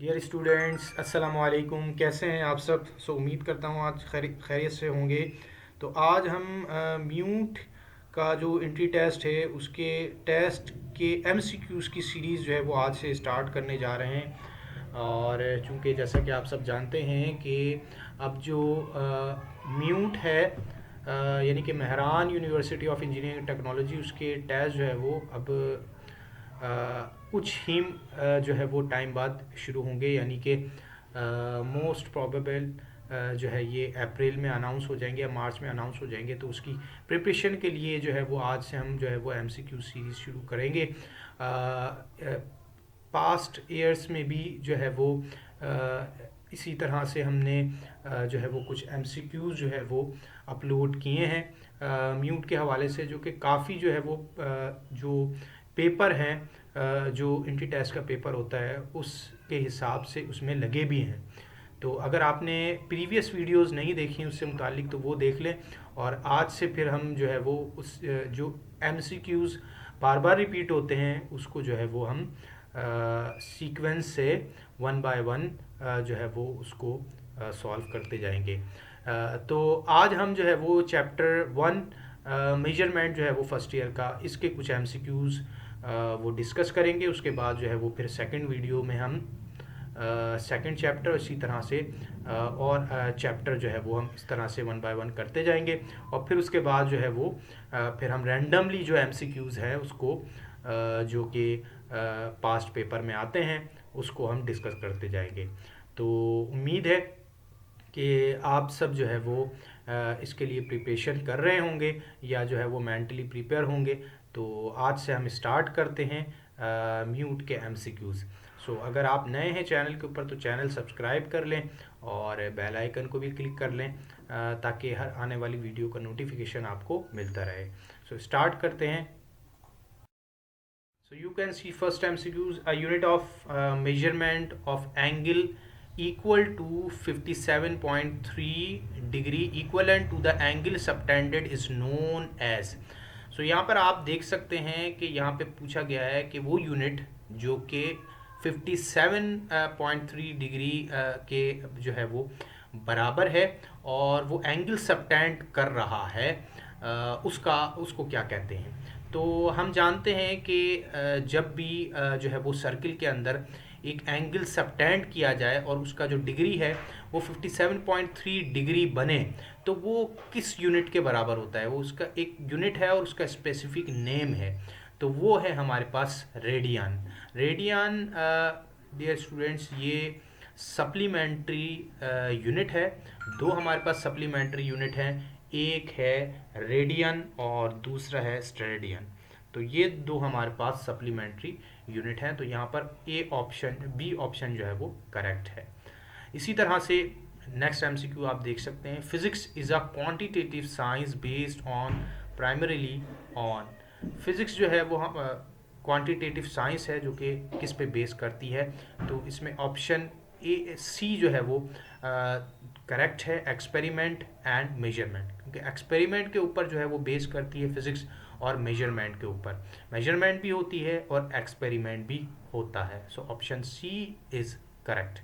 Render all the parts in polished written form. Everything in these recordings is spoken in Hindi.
डियर स्टूडेंट्स, अस्सलाम वालेकुम। कैसे हैं आप सब? उम्मीद करता हूँ आज खैरियत से होंगे। तो आज हम म्यूट का जो एंट्री टेस्ट है उसके टेस्ट के एमसीक्यूज़ की सीरीज़ जो है वो आज से स्टार्ट करने जा रहे हैं। और चूंकि जैसा कि आप सब जानते हैं कि अब जो म्यूट है यानी कि Mehran university of engineering technology, उसके टेस्ट जो है वो अब कुछ ही जो है वो टाइम बाद शुरू होंगे, यानी कि मोस्ट प्रोबेबल जो है ये अप्रैल में अनाउंस हो जाएंगे या मार्च में अनाउंस हो जाएंगे। तो उसकी प्रिपरेशन के लिए जो है वो आज से हम जो है वो एमसीक्यू सीरीज़ शुरू करेंगे। पास्ट ईयर्स में भी जो है वो इसी तरह से हमने जो है वो कुछ एमसीक्यूज़ जो है वो अपलोड किए हैं म्यूट के हवाले से, जो कि काफ़ी जो है वो जो पेपर हैं, जो इंट्री टेस्ट का पेपर होता है उसके हिसाब से उसमें लगे भी हैं। तो अगर आपने प्रीवियस वीडियोस नहीं देखी उससे मुतालिक तो वो देख लें। और आज से फिर हम जो है वो उस जो एमसीक्यूज़ बार बार रिपीट होते हैं उसको जो है वो हम सीक्वेंस से वन बाय वन जो है वो उसको सॉल्व करते जाएंगे। तो आज हम जो है वो चैप्टर वन मेजरमेंट जो है वो फर्स्ट ईयर का, इसके कुछ एमसीक्यूज़ वो डिस्कस करेंगे। उसके बाद जो है वो फिर सेकंड वीडियो में हम सेकंड चैप्टर इसी तरह से और चैप्टर जो है वो हम इस तरह से वन बाय वन करते जाएंगे। और फिर उसके बाद जो है वो फिर हम रैंडमली जो एमसीक्यूज़ है उसको जो कि पास्ट पेपर में आते हैं उसको हम डिस्कस करते जाएंगे। तो उम्मीद है कि आप सब जो है वो इसके लिए प्रिपरेशन कर रहे होंगे या जो है वो मेंटली प्रिपेयर होंगे। तो आज से हम स्टार्ट करते हैं म्यूट के एमसीक्यूज़। अगर आप नए हैं चैनल के ऊपर तो चैनल सब्सक्राइब कर लें और बेल आइकन को भी क्लिक कर लें ताकि हर आने वाली वीडियो का नोटिफिकेशन आपको मिलता रहे। स्टार्ट करते हैं। So you can see first MCQs, a unit of measurement of angle equal to 57.3 degree equivalent to the angle subtended is known as। यहाँ पर आप देख सकते हैं कि यहाँ पे पूछा गया है कि वो यूनिट जो कि 57.3 डिग्री के जो है वो बराबर है और वो एंगल सबटेंड कर रहा है, उसको क्या कहते हैं। तो हम जानते हैं कि जब भी जो है वो सर्किल के अंदर एक एंगल सबटेंड किया जाए और उसका जो डिग्री है वो 57.3 डिग्री बने तो वो किस यूनिट के बराबर होता है। वो उसका एक यूनिट है और उसका स्पेसिफिक नेम है, तो वो है हमारे पास रेडियन। रेडियन डियर स्टूडेंट्स ये सप्लीमेंट्री यूनिट है। दो हमारे पास सप्लीमेंट्री यूनिट हैं, एक है रेडियन और दूसरा है स्टेरेडियन। तो ये दो हमारे पास सप्लीमेंट्री यूनिट हैं। तो यहाँ पर ए ऑप्शन, बी ऑप्शन जो है वो करेक्ट है। इसी तरह से नेक्स्ट एमसीक्यू आप देख सकते हैं, physics is a quantitative science based on primarily on. Physics जो है वो हम क्वांटिटेटिव साइंस है जो कि किस पे बेस करती है। तो इसमें ऑप्शन ए सी जो है वो करेक्ट है, एक्सपेरिमेंट एंड मेजरमेंट, क्योंकि एक्सपेरिमेंट के ऊपर जो है वो बेस करती है फिजिक्स और मेजरमेंट के ऊपर। मेजरमेंट भी होती है और एक्सपेरिमेंट भी होता है। Option C is correct.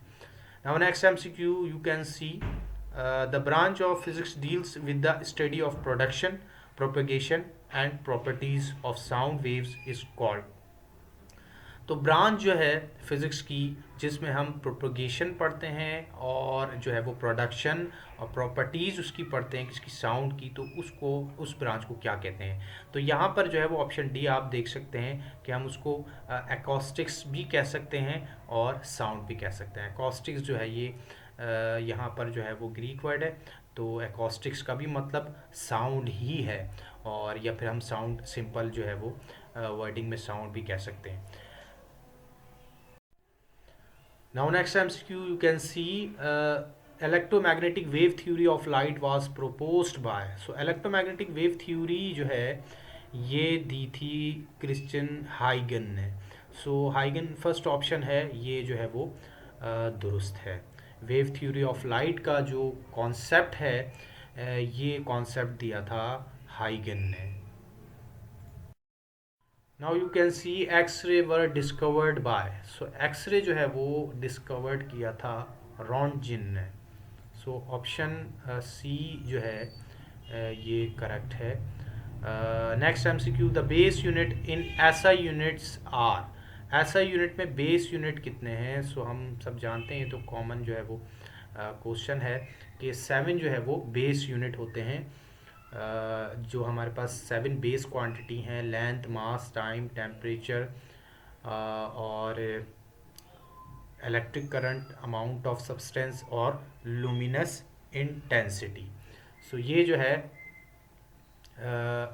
Now next MCQ you can see the branch of physics deals with the study of production, propagation and properties of sound waves is called। तो ब्रांच जो है फिज़िक्स की जिसमें हम प्रोपगेशन पढ़ते हैं और जो है वो प्रोडक्शन और प्रॉपर्टीज़ उसकी पढ़ते हैं किसकी, साउंड की, तो उसको उस ब्रांच को क्या कहते हैं। तो यहाँ पर जो है वो ऑप्शन डी आप देख सकते हैं कि हम उसको एकॉस्टिक्स भी कह सकते हैं और साउंड भी कह सकते हैं। एकॉस्टिक्स जो है ये यहाँ पर जो है वो ग्रीक वर्ड है, तो एकॉस्टिक्स का भी मतलब साउंड ही है, और या फिर हम साउंड सिंपल जो है वो वर्डिंग में साउंड भी कह सकते हैं। Now next MCQ you can see electromagnetic wave theory of light was proposed by। electromagnetic wave theory जो है ये दी थी क्रिश्चियन हाइगन ने। हाइगन फर्स्ट ऑप्शन है, ये जो है वो दुरुस्त है। वेव थ्योरी ऑफ लाइट का जो कॉन्सेप्ट है ये कॉन्सेप्ट दिया था हाइगन ने। Now you can see X-ray were discovered by, so X-ray जो है वो डिस्कवर्ड किया था रॉन्टजिन ने। सो ऑप्शन सी जो है ये करेक्ट है। Next MCQ, the base unit in SI units are, SI unit में बेस यूनिट कितने हैं? सो हम सब जानते हैं, तो कॉमन जो है वो क्वेश्चन है कि 7 जो है वो बेस यूनिट होते हैं। जो हमारे पास 7 बेस क्वांटिटी हैं, लेंथ, मास, टाइम, टेम्परेचर और electric current, amount of substance और लुमिनस इंटेंसिटी। सो ये जो है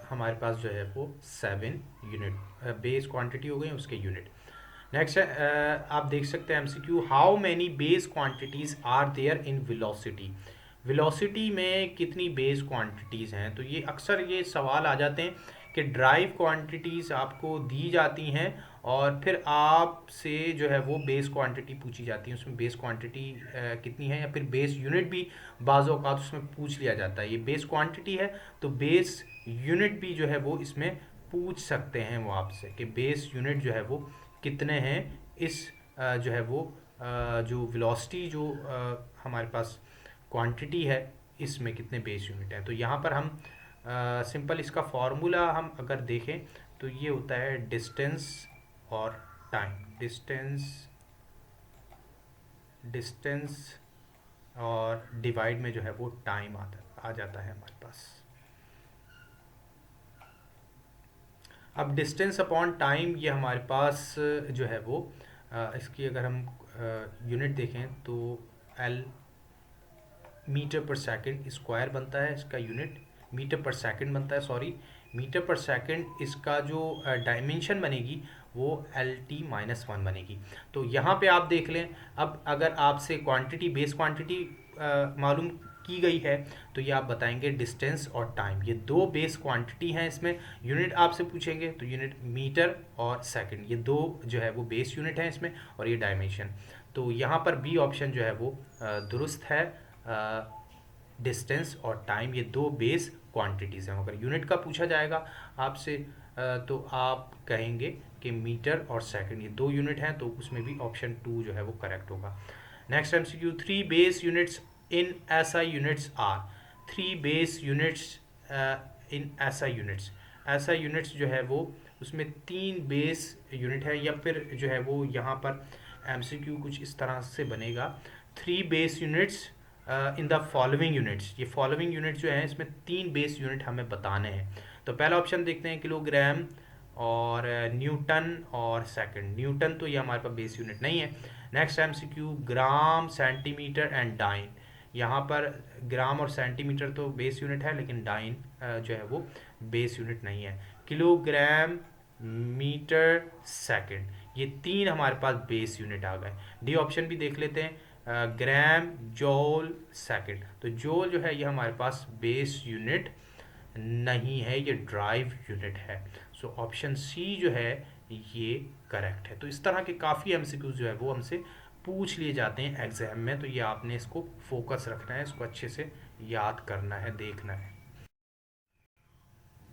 हमारे पास जो है वो 7 यूनिट बेस क्वांटिटी हो गई, उसके यूनिट। नेक्स्ट आप देख सकते हैं MCQ, how many base quantities are there in velocity, velocity में कितनी बेस क्वांटिटीज़ हैं? तो ये अक्सर ये सवाल आ जाते हैं कि ड्राइव क्वांटिटीज़ आपको दी जाती हैं और फिर आपसे जो है वो बेस क्वांटिटी पूछी जाती है, उसमें बेस क्वांटिटी कितनी है, या फिर बेस यूनिट भी बाज़ औक़ात उसमें पूछ लिया जाता है। ये बेस क्वांटिटी है तो बेस यूनिट भी जो है वो इसमें पूछ सकते हैं वो आपसे कि बेस यूनिट जो है वो कितने हैं इस जो है वो जो वेलोसिटी जो हमारे पास क्वांटिटी है इसमें कितने बेस यूनिट हैं। तो यहाँ पर हम सिंपल इसका फॉर्मूला हम अगर देखें तो ये होता है डिस्टेंस और टाइम, डिस्टेंस और डिवाइड में जो है वो टाइम आ जाता है हमारे पास। अब डिस्टेंस अपॉन टाइम ये हमारे पास जो है वो इसकी अगर हम यूनिट देखें तो एल मीटर पर सेकंड स्क्वायर बनता है इसका यूनिट, मीटर पर सेकंड बनता है, सॉरी मीटर पर सेकंड। इसका जो डायमेंशन बनेगी वो LT-1 बनेगी। तो यहाँ पे आप देख लें, अब अगर आपसे क्वांटिटी बेस क्वांटिटी मालूम की गई है तो ये आप बताएंगे डिस्टेंस और टाइम, ये दो बेस क्वांटिटी हैं। इसमें यूनिट आपसे पूछेंगे तो यूनिट मीटर और सेकंड, ये दो जो है वो बेस यूनिट हैं इसमें, और ये डायमेंशन। तो यहाँ पर बी ऑप्शन जो है वो दुरुस्त है। डिस्टेंस और टाइम ये दो बेस क्वांटिटीज़ हैं। अगर यूनिट का पूछा जाएगा आपसे तो आप कहेंगे कि मीटर और सेकंड ये दो यूनिट हैं, तो उसमें भी ऑप्शन 2 जो है वो करेक्ट होगा। Next MCQ, 3 base units in SI units are, 3 base units in SI units, SI units जो है वो उसमें 3 बेस यूनिट है, या फिर जो है वो यहाँ पर एमसीक्यू कुछ इस तरह से बनेगा, 3 base units in the following units. ये फॉलोइंग यूनिट जो है इसमें 3 बेस यूनिट हमें बताने हैं। तो पहला ऑप्शन देखते हैं किलोग्राम और न्यूटन और सेकंड। न्यूटन तो ये हमारे पास बेस यूनिट नहीं है। Next MCQ, gram, centimetre and dyne, यहाँ पर ग्राम और सेंटीमीटर तो बेस यूनिट है लेकिन डाइन जो है वो बेस यूनिट नहीं है। किलोग्राम, मीटर, सेकंड, ये 3 हमारे पास बेस यूनिट आ गए। डी ऑप्शन भी देख लेते हैं, ग्राम, जॉल, सेकंड। तो जॉल जो है ये हमारे पास बेस यूनिट नहीं है, ये ड्राइव यूनिट है। सो ऑप्शन सी जो है ये करेक्ट है। तो इस तरह के काफ़ी एमसीक्यूज जो है वो हमसे पूछ लिए जाते हैं एग्जाम में, तो ये आपने इसको फोकस रखना है, इसको अच्छे से याद करना है, देखना है।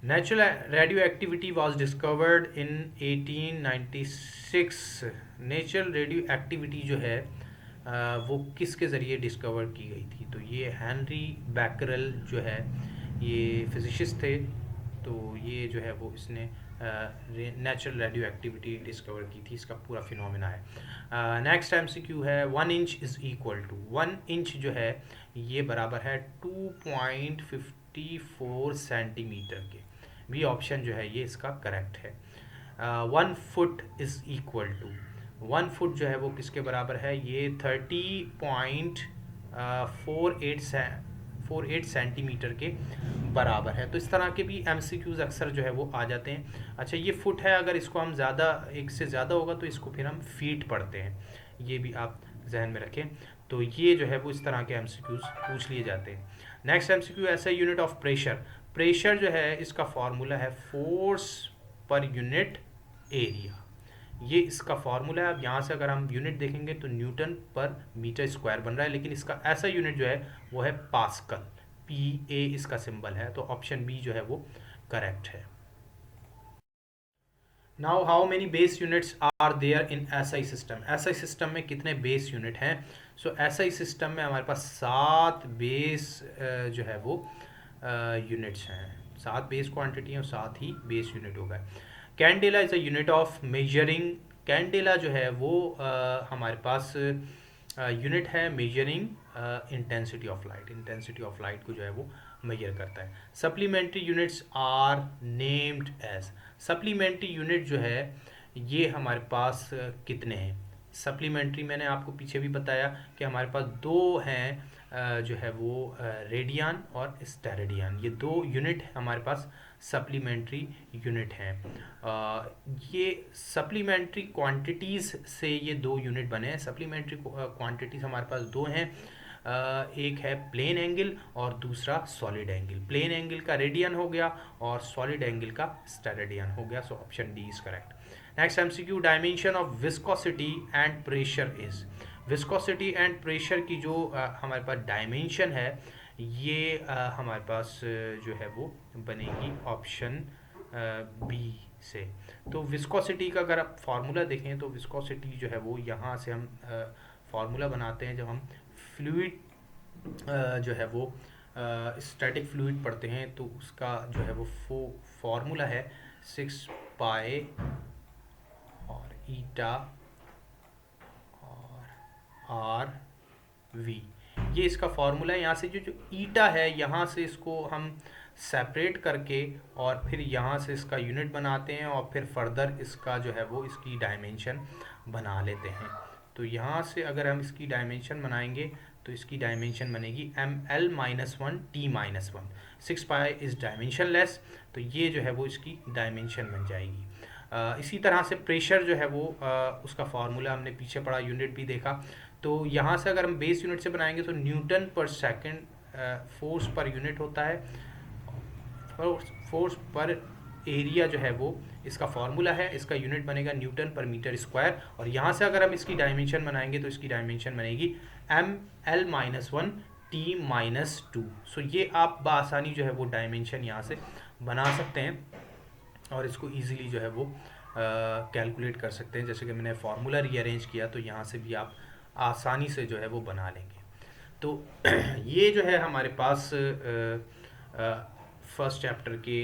Natural radio activity was discovered in 1896। Natural radio activity जो है वो किसके ज़रिए डिस्कवर की गई थी? तो ये हेनरी बैकरल जो है ये फिजिसिस्ट थे, तो ये जो है वो इसने नेचुरल रेडियो एक्टिविटी डिस्कवर की थी, इसका पूरा फिनोमेना है। नेक्स्ट एमसीक्यू है, 1 inch is equal to, 1 inch जो है ये बराबर है 2.54 सेंटीमीटर के। बी ऑप्शन जो है ये इसका करेक्ट है। 1 foot is equal to, 1 foot जो है वो किसके बराबर है? ये 30.48 सेंटीमीटर के बराबर है। तो इस तरह के भी एमसीक्यूज अक्सर जो है वो आ जाते हैं। अच्छा, ये फुट है, अगर इसको हम ज़्यादा एक से ज़्यादा होगा तो इसको फिर हम फीट पढ़ते हैं, ये भी आप जहन में रखें। तो ये जो है वो इस तरह के एमसीक्यूज पूछ लिए जाते हैं। नेक्स्ट एमसीक्यू, ऐसा यूनिट ऑफ प्रेशर, प्रेशर जो है इसका फॉर्मूला है फोर्स पर यूनिट एरिया, ये इसका फॉर्मूला है। अब यहाँ से अगर हम यूनिट देखेंगे तो न्यूटन पर मीटर स्क्वायर बन रहा है, लेकिन इसका ऐसा यूनिट जो है वो है पास्कल, PA इसका सिंबल है। तो ऑप्शन बी जो है वो करेक्ट है। Now how many base units are there in SI system, SI system में कितने बेस यूनिट हैं? सो एसआई सिस्टम में हमारे पास 7 बेस जो है वो यूनिट्स हैं, 7 बेस क्वांटिटी हैं और 7 ही बेस यूनिट हो गए। Candela is a unit of measuring, candela जो है वो हमारे पास यूनिट है measuring intensity of light, intensity of light को जो है वो मेजर करता है। Supplementary units are named as, supplementary unit जो है ये हमारे पास कितने हैं? सप्लीमेंट्री मैंने आपको पीछे भी बताया कि हमारे पास दो हैं, जो है वो रेडियन और स्टेरेडियन, ये दो यूनिट हमारे पास सप्लीमेंट्री यूनिट हैं। ये सप्लीमेंट्री क्वांटिटीज़ से ये दो यूनिट बने हैं। सप्लीमेंट्री क्वांटिटीज़ हमारे पास दो हैं, एक है प्लेन एंगल और दूसरा सॉलिड एंगल। प्लेन एंगल का रेडियन हो गया और सॉलिड एंगल का स्टेरेडियन हो गया। So option D is correct. Next MCQ, dimension of viscosity and pressure is, viscosity and pressure की जो हमारे पास डायमेंशन है ये हमारे पास जो है वो बनेगी ऑप्शन बी से। तो विस्कोसिटी का अगर आप फार्मूला देखें तो विस्कोसिटी जो है वो यहाँ से हम फार्मूला बनाते हैं जब हम फ्लूइड जो है वो स्टैटिक फ्लूइड पढ़ते हैं, तो उसका जो है वो फार्मूला है 6 पाई और ईटा और आर वी, ये इसका फार्मूला है। यहाँ से जो ईटा है यहाँ से इसको हम सेपरेट करके और फिर यहाँ से इसका यूनिट बनाते हैं और फिर फर्दर इसका जो है वो इसकी डायमेंशन बना लेते हैं। तो यहाँ से अगर हम इसकी डायमेंशन बनाएंगे तो इसकी डायमेंशन बनेगी ml-1 t-1, 6 pi is dimension less, तो ये जो है वो इसकी डायमेंशन बन जाएगी। इसी तरह से प्रेशर जो है वो उसका फार्मूला हमने पीछे पढ़ा, यूनिट भी देखा। तो यहाँ से अगर हम बेस यूनिट से बनाएंगे तो न्यूटन पर सेकंड फोर्स पर यूनिट होता है, फोर्स पर एरिया जो है वो इसका फार्मूला है, इसका यूनिट बनेगा न्यूटन पर मीटर स्क्वायर। और यहाँ से अगर हम इसकी डायमेंशन बनाएंगे तो इसकी डायमेंशन बनेगी ml-1 t-2। सो ये आप बआसानी जो है वो डायमेंशन यहाँ से बना सकते हैं और इसको इजीली जो है वो कैलकुलेट कर सकते हैं। जैसे कि मैंने फार्मूला रीअरेंज किया तो यहाँ से भी आप आसानी से जो है वो बना लेंगे। तो ये जो है हमारे पास फर्स्ट चैप्टर के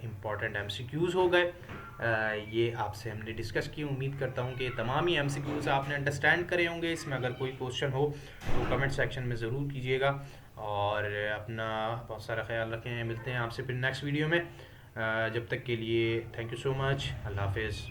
इम्पॉर्टेंट एमसीक्यूज़ हो गए, ये आपसे हमने डिस्कस किए। उम्मीद करता हूँ कि तमाम ही एमसीक्यूज़ आपने अंडरस्टैंड करे होंगे। इसमें अगर कोई क्वेश्चन हो तो कमेंट सेक्शन में ज़रूर कीजिएगा और अपना बहुत सारा ख्याल रखें। मिलते हैं आपसे फिर नेक्स्ट वीडियो में, जब तक के लिए थैंक यू सो मच, अल्लाह हाफिज़।